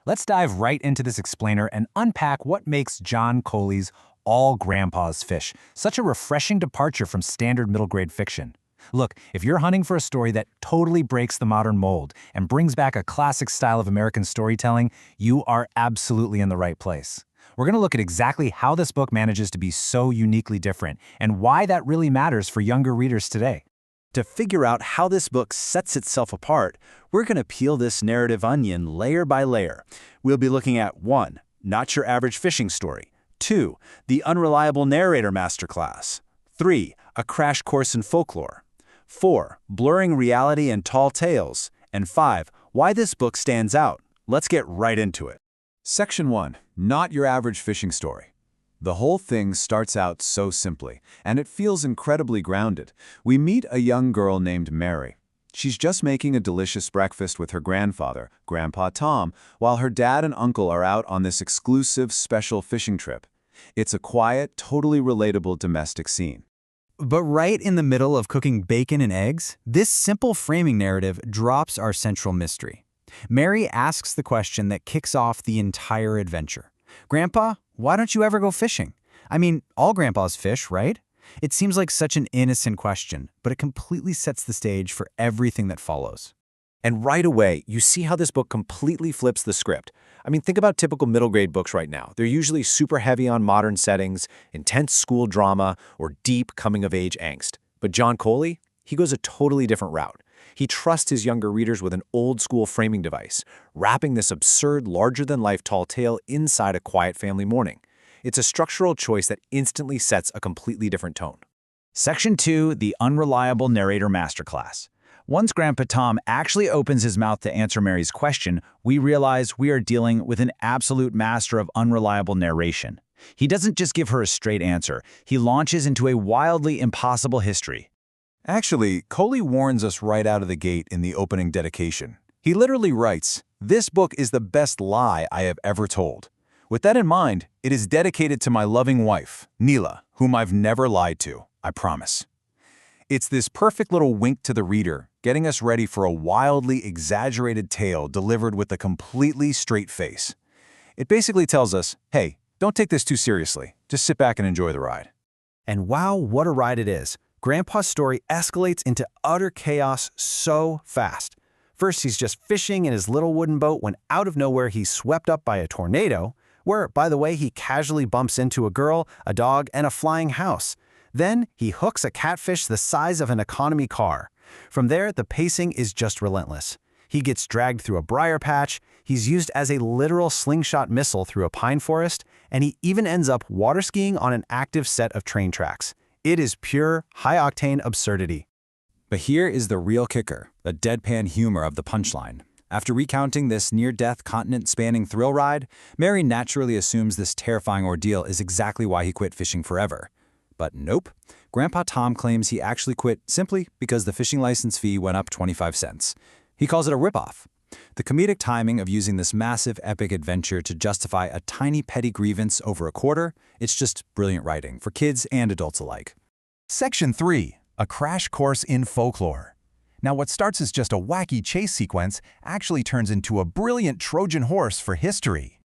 Let's dive right into this explainer and unpack what makes John Coley's All Grandpa's Fish such a refreshing departure from standard middle grade fiction. Look, if you're hunting for a story that totally breaks the modern mold and brings back a classic style of American storytelling, you are absolutely in the right place. We're going to look at exactly how this book manages to be so uniquely different and why that really matters for younger readers today. To figure out how this book sets itself apart, we're going to peel this narrative onion layer by layer. We'll be looking at 1. Not your average fishing story. 2. The unreliable narrator masterclass. 3. A crash course in folklore. 4. Blurring reality and tall tales. And 5. Why this book stands out. Let's get right into it. Section 1. Not your average fishing story. The whole thing starts out so simply, and it feels incredibly grounded. We meet a young girl named Mary. She's just making a delicious breakfast with her grandfather, Grandpa Tom, while her dad and uncle are out on this exclusive special fishing trip. It's a quiet, totally relatable domestic scene. But right in the middle of cooking bacon and eggs, this simple framing narrative drops our central mystery. Mary asks the question that kicks off the entire adventure. Grandpa, why don't you ever go fishing? I mean, all grandpas fish, right? It seems like such an innocent question, but it completely sets the stage for everything that follows. And right away, you see how this book completely flips the script. I mean, think about typical middle grade books right now. They're usually super heavy on modern settings, intense school drama, or deep coming-of-age angst. But John Coley, he goes a totally different route. He trusts his younger readers with an old-school framing device, wrapping this absurd, larger-than-life tall tale inside a quiet family morning. It's a structural choice that instantly sets a completely different tone. Section 2. The unreliable narrator masterclass. Once Grandpa Tom actually opens his mouth to answer Mary's question, we realize we are dealing with an absolute master of unreliable narration. He doesn't just give her a straight answer. He launches into a wildly impossible history. Actually, Coley warns us right out of the gate in the opening dedication. He literally writes, "This book is the best lie I have ever told." With that in mind, it is dedicated to my loving wife, Neela, whom I've never lied to, I promise. It's this perfect little wink to the reader, getting us ready for a wildly exaggerated tale delivered with a completely straight face. It basically tells us, hey, don't take this too seriously. Just sit back and enjoy the ride. And wow, what a ride it is. Grandpa's story escalates into utter chaos so fast. First, he's just fishing in his little wooden boat when out of nowhere he's swept up by a tornado, where, by the way, he casually bumps into a girl, a dog, and a flying house. Then, he hooks a catfish the size of an economy car. From there, the pacing is just relentless. He gets dragged through a briar patch, he's used as a literal slingshot missile through a pine forest, and he even ends up water skiing on an active set of train tracks. It is pure, high-octane absurdity. But here is the real kicker, the deadpan humor of the punchline. After recounting this near-death, continent-spanning thrill ride, Mary naturally assumes this terrifying ordeal is exactly why he quit fishing forever. But nope. Grandpa Tom claims he actually quit simply because the fishing license fee went up 25 cents. He calls it a ripoff. The comedic timing of using this massive epic adventure to justify a tiny petty grievance over a quarter, it's just brilliant writing for kids and adults alike. Section 3. A crash course in folklore. Now, what starts as just a wacky chase sequence actually turns into a brilliant Trojan horse for history.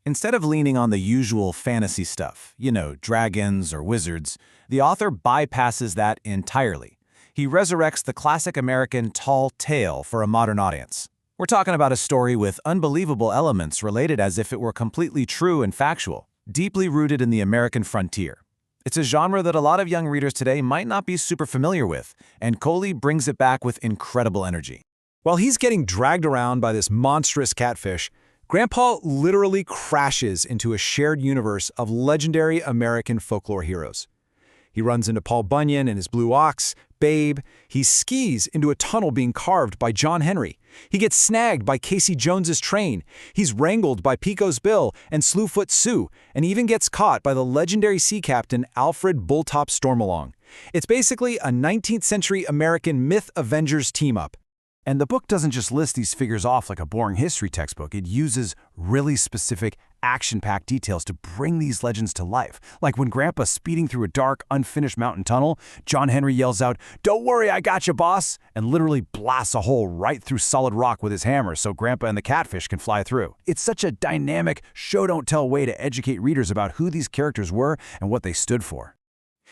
Instead of leaning on the usual fantasy stuff, dragons or wizards, the author bypasses that entirely. He resurrects the classic American tall tale for a modern audience. We're talking about a story with unbelievable elements related as if it were completely true and factual, deeply rooted in the American frontier. It's a genre that a lot of young readers today might not be super familiar with, and Coley brings it back with incredible energy. While he's getting dragged around by this monstrous catfish, Grandpa literally crashes into a shared universe of legendary American folklore heroes. He runs into Paul Bunyan and his blue ox, Babe. He skis into a tunnel being carved by John Henry. He gets snagged by Casey Jones's train. He's wrangled by Pico's Bill and Slewfoot Sue, and even gets caught by the legendary sea captain Alfred Bulltop Stormalong. It's basically a 19th century American myth Avengers team-up. And the book doesn't just list these figures off like a boring history textbook. It uses really specific, action-packed details to bring these legends to life. Like when Grandpa's speeding through a dark, unfinished mountain tunnel, John Henry yells out, "Don't worry, I got you, boss," and literally blasts a hole right through solid rock with his hammer so Grandpa and the catfish can fly through. It's such a dynamic, show-don't-tell way to educate readers about who these characters were and what they stood for.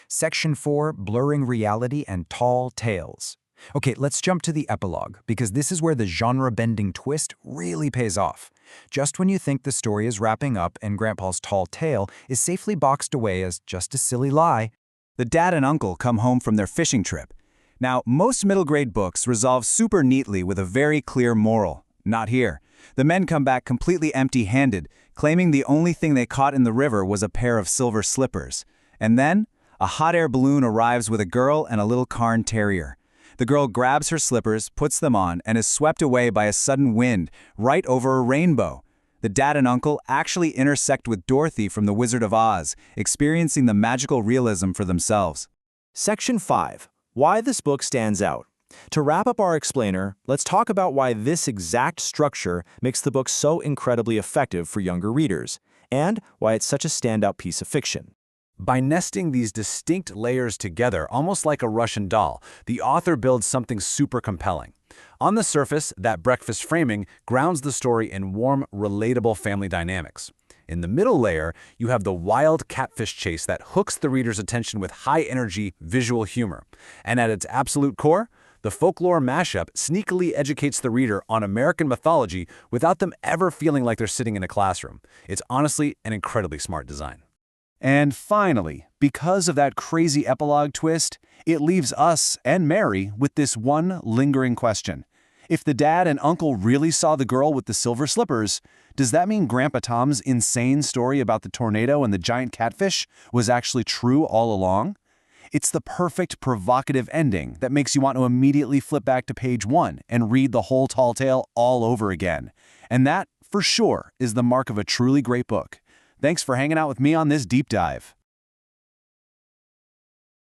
Section 4, Blurring Reality and Tall Tales. Okay, let's jump to the epilogue, because this is where the genre-bending twist really pays off. Just when you think the story is wrapping up and Grandpa's tall tale is safely boxed away as just a silly lie, the dad and uncle come home from their fishing trip. Now, most middle-grade books resolve super neatly with a very clear moral. Not here. The men come back completely empty-handed, claiming the only thing they caught in the river was a pair of silver slippers. And then, a hot air balloon arrives with a girl and a little Cairn terrier. The girl grabs her slippers, puts them on, and is swept away by a sudden wind, right over a rainbow. The dad and uncle actually intersect with Dorothy from The Wizard of Oz, experiencing the magical realism for themselves. Section 5. Why this book stands out. To wrap up our explainer, let's talk about why this exact structure makes the book so incredibly effective for younger readers, and why it's such a standout piece of fiction. By nesting these distinct layers together, almost like a Russian doll, the author builds something super compelling. On the surface, that breakfast framing grounds the story in warm, relatable family dynamics. In the middle layer, you have the wild catfish chase that hooks the reader's attention with high-energy visual humor. And at its absolute core, the folklore mashup sneakily educates the reader on American mythology without them ever feeling like they're sitting in a classroom. It's honestly an incredibly smart design. And finally, because of that crazy epilogue twist, it leaves us and Mary with this one lingering question. If the dad and uncle really saw the girl with the silver slippers, does that mean Grandpa Tom's insane story about the tornado and the giant catfish was actually true all along? It's the perfect provocative ending that makes you want to immediately flip back to page 1 and read the whole tall tale all over again. And that, for sure, is the mark of a truly great book. Thanks for hanging out with me on this deep dive.